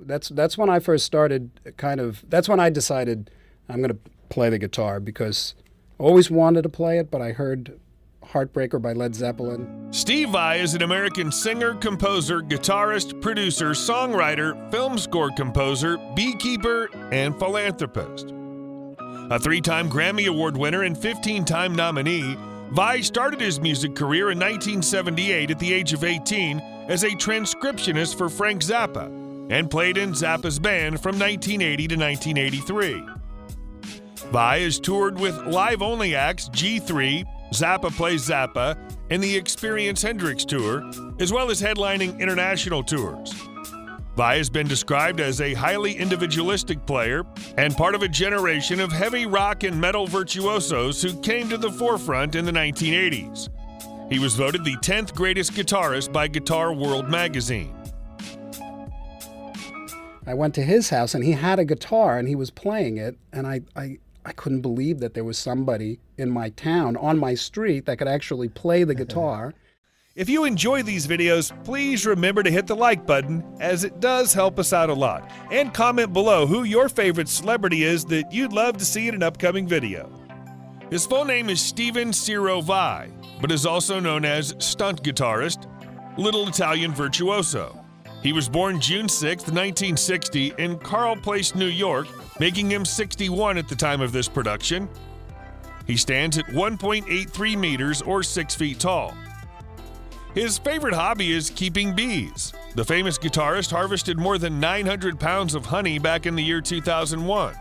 That's when I first started that's when I decided I'm going to play the guitar, because I always wanted to play it, but I heard Heartbreaker by Led Zeppelin. Steve Vai is an American singer, composer, guitarist, producer, songwriter, film score composer, beekeeper, and philanthropist. A 3-time Grammy Award winner and 15-time nominee, Vai started his music career in 1978 at the age of 18 as a transcriptionist for Frank Zappa, and played in Zappa's band from 1980 to 1983. Vai has toured with live-only acts G3, Zappa Plays Zappa, and the Experience Hendrix Tour, as well as headlining international tours. Vai has been described as a highly individualistic player and part of a generation of heavy rock and metal virtuosos who came to the forefront in the 1980s. He was voted the 10th greatest guitarist by Guitar World magazine. I went to his house and he had a guitar and he was playing it, and I couldn't believe that there was somebody in my town, on my street, that could actually play the guitar. If you enjoy these videos, please remember to hit the like button, as it does help us out a lot. And comment below who your favorite celebrity is that you'd love to see in an upcoming video. His full name is Steven Ciro Vai, but is also known as Stunt Guitarist, Little Italian Virtuoso. He was born June 6, 1960 in Carle Place, New York, making him 61 at the time of this production. He stands at 1.83 meters or 6 feet tall. His favorite hobby is keeping bees. The famous guitarist harvested more than 900 pounds of honey back in the year 2001.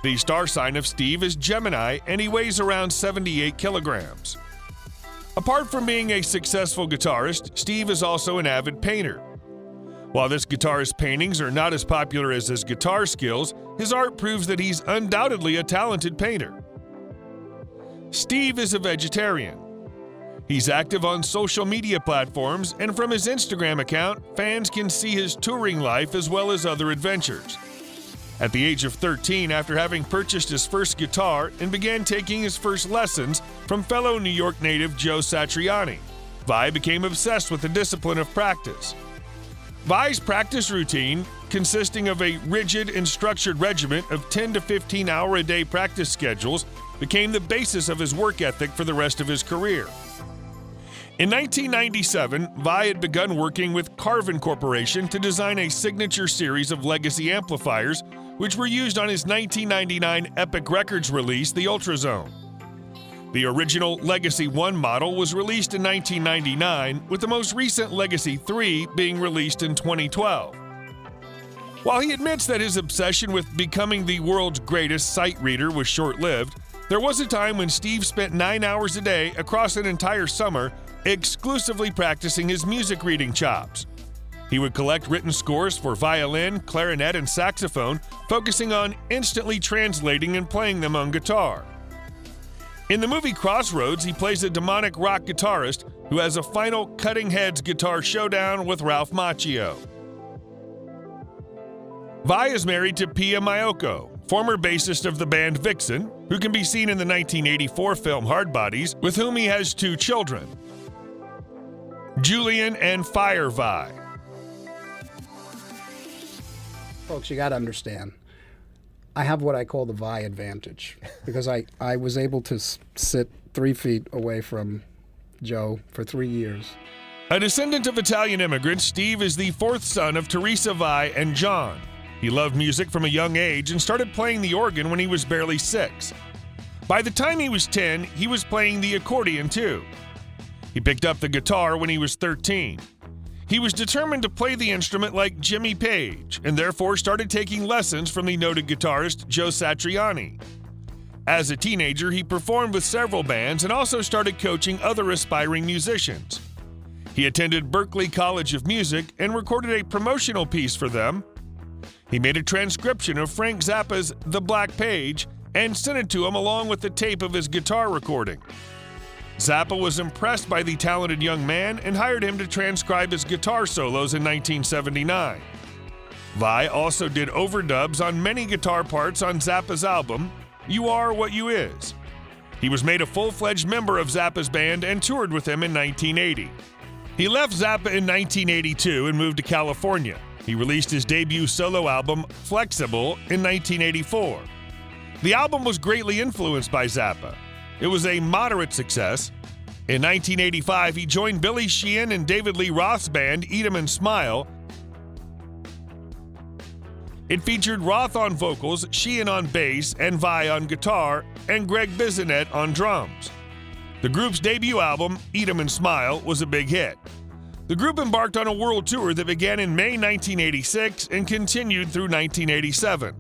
The star sign of Steve is Gemini, and he weighs around 78 kilograms. Apart from being a successful guitarist, Steve is also an avid painter. While this guitarist's paintings are not as popular as his guitar skills, his art proves that he's undoubtedly a talented painter. Steve is a vegetarian. He's active on social media platforms, and from his Instagram account, fans can see his touring life as well as other adventures. At the age of 13, after having purchased his first guitar and began taking his first lessons from fellow New York native Joe Satriani, Vai became obsessed with the discipline of practice. Vai's practice routine, consisting of a rigid and structured regimen of 10 to 15 hour a day practice schedules, became the basis of his work ethic for the rest of his career. In 1997, Vai had begun working with Carvin Corporation to design a signature series of legacy amplifiers, which were used on his 1999 Epic Records release, the Ultrazone. The original Legacy 1 model was released in 1999, with the most recent Legacy 3 being released in 2012. While he admits that his obsession with becoming the world's greatest sight reader was short-lived, there was a time when Steve spent 9 hours a day across an entire summer exclusively practicing his music reading chops. He would collect written scores for violin, clarinet, and saxophone, focusing on instantly translating and playing them on guitar. In the movie Crossroads, he plays a demonic rock guitarist who has a final cutting heads guitar showdown with Ralph Macchio. Vai is married to Pia Mayoko, former bassist of the band Vixen, who can be seen in the 1984 film Hard Bodies, with whom he has 2 children, Julian and Fire Vai. Folks, you got to understand, I have what I call the Vai advantage, because I was able to sit 3 feet away from Joe for 3 years. A descendant of Italian immigrants, Steve is the 4th son of Teresa Vai and John. He loved music from a young age and started playing the organ when he was barely 6. By the time he was 10, he was playing the accordion too. He picked up the guitar when he was 13. He was determined to play the instrument like Jimmy Page, and therefore started taking lessons from the noted guitarist Joe Satriani. As a teenager, he performed with several bands and also started coaching other aspiring musicians. He attended Berklee College of Music and recorded a promotional piece for them. He made a transcription of Frank Zappa's The Black Page and sent it to him along with the tape of his guitar recording. Zappa was impressed by the talented young man and hired him to transcribe his guitar solos in 1979. Vai also did overdubs on many guitar parts on Zappa's album, You Are What You Is. He was made a full-fledged member of Zappa's band and toured with him in 1980. He left Zappa in 1982 and moved to California. He released his debut solo album, Flexible, in 1984. The album was greatly influenced by Zappa. It was a moderate success. In 1985, he joined Billy Sheehan and David Lee Roth's band, Eat 'Em and Smile. It featured Roth on vocals, Sheehan on bass, and Vai on guitar, and Greg Bisonet on drums. The group's debut album, Eat 'Em and Smile, was a big hit. The group embarked on a world tour that began in May 1986 and continued through 1987.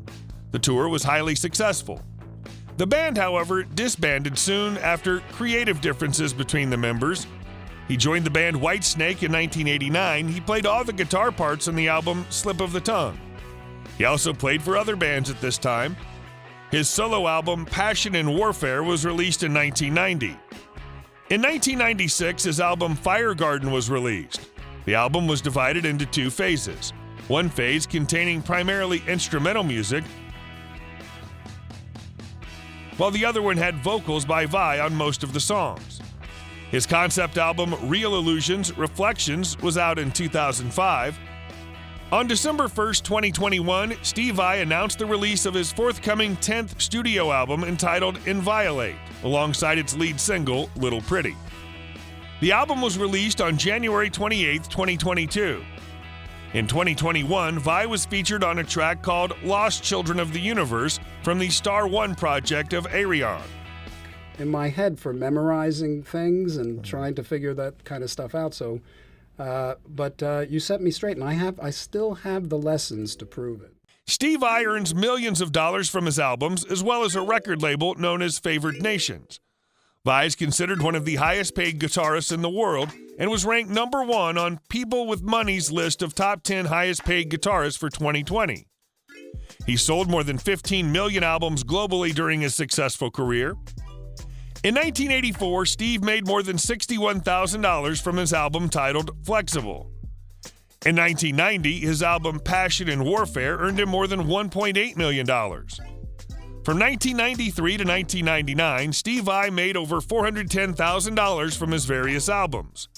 The tour was highly successful. The band, however, disbanded soon after creative differences between the members. He joined the band Whitesnake in 1989. He played all the guitar parts on the album Slip of the Tongue. He also played for other bands at this time. His solo album, Passion and Warfare, was released in 1990. In 1996, his album Fire Garden was released. The album was divided into two phases. One phase containing primarily instrumental music, while the other one had vocals by Vai on most of the songs. His concept album, Real Illusions Reflections, was out in 2005. On December 1st, 2021, Steve Vai announced the release of his forthcoming 10th studio album entitled Inviolate, alongside its lead single, Little Pretty. The album was released on January 28, 2022. In 2021, Vai was featured on a track called Lost Children of the Universe from the Star One project of Arion. In my head for memorizing things and trying to figure that kind of stuff out. So, but you set me straight, and I still have the lessons to prove it. Steve Vai earns millions of dollars from his albums, as well as a record label known as Favored Nations. Vai is considered one of the highest-paid guitarists in the world and was ranked number 1 on People with Money's list of top 10 highest-paid guitarists for 2020. He sold more than 15 million albums globally during his successful career. In 1984, Steve made more than $61,000 from his album titled Flexible. In 1990, his album Passion and Warfare earned him more than $1.8 million. From 1993 to 1999, Steve Vai made over $410,000 from his various albums.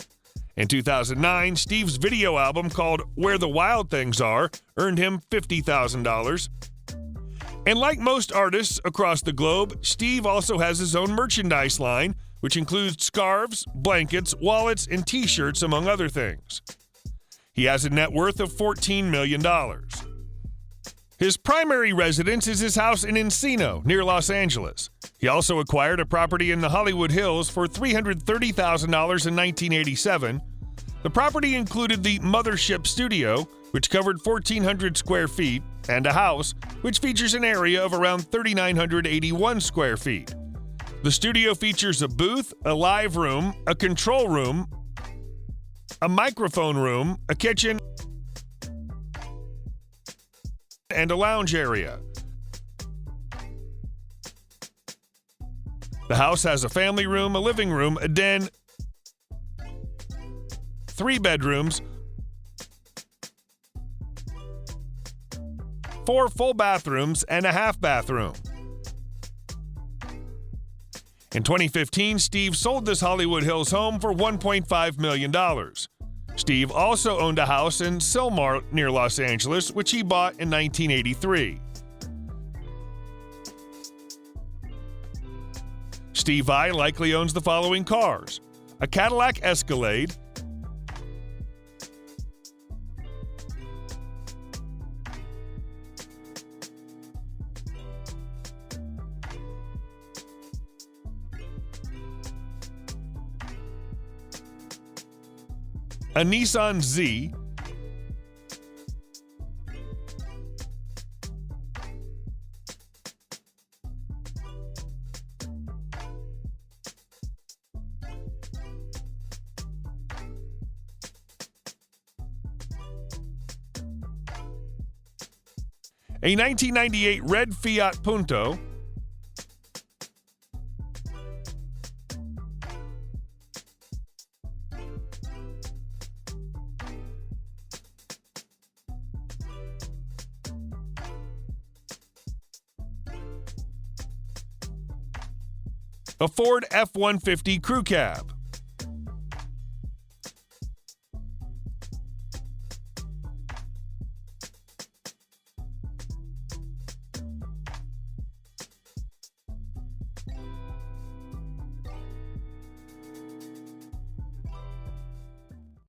In 2009, Steve's video album called Where the Wild Things Are earned him $50,000. And like most artists across the globe, Steve also has his own merchandise line, which includes scarves, blankets, wallets, and t-shirts, among other things. He has a net worth of $14 million. His primary residence is his house in Encino, near Los Angeles. He also acquired a property in the Hollywood Hills for $330,000 in 1987. The property included the Mothership Studio, which covered 1,400 square feet, and a house, which features an area of around 3,981 square feet. The studio features a booth, a live room, a control room, a microphone room, a kitchen, and a lounge area. The house has a family room, a living room, a den, 3 bedrooms, 4 full bathrooms, and a half bathroom. In 2015, Steve sold this Hollywood Hills home for $1.5 million. Steve also owned a house in Sylmar near Los Angeles, which he bought in 1983. Steve Vai likely owns the following cars: a Cadillac Escalade, a Nissan Z, a 1998 red Fiat Punto, a Ford F-150 Crew Cab,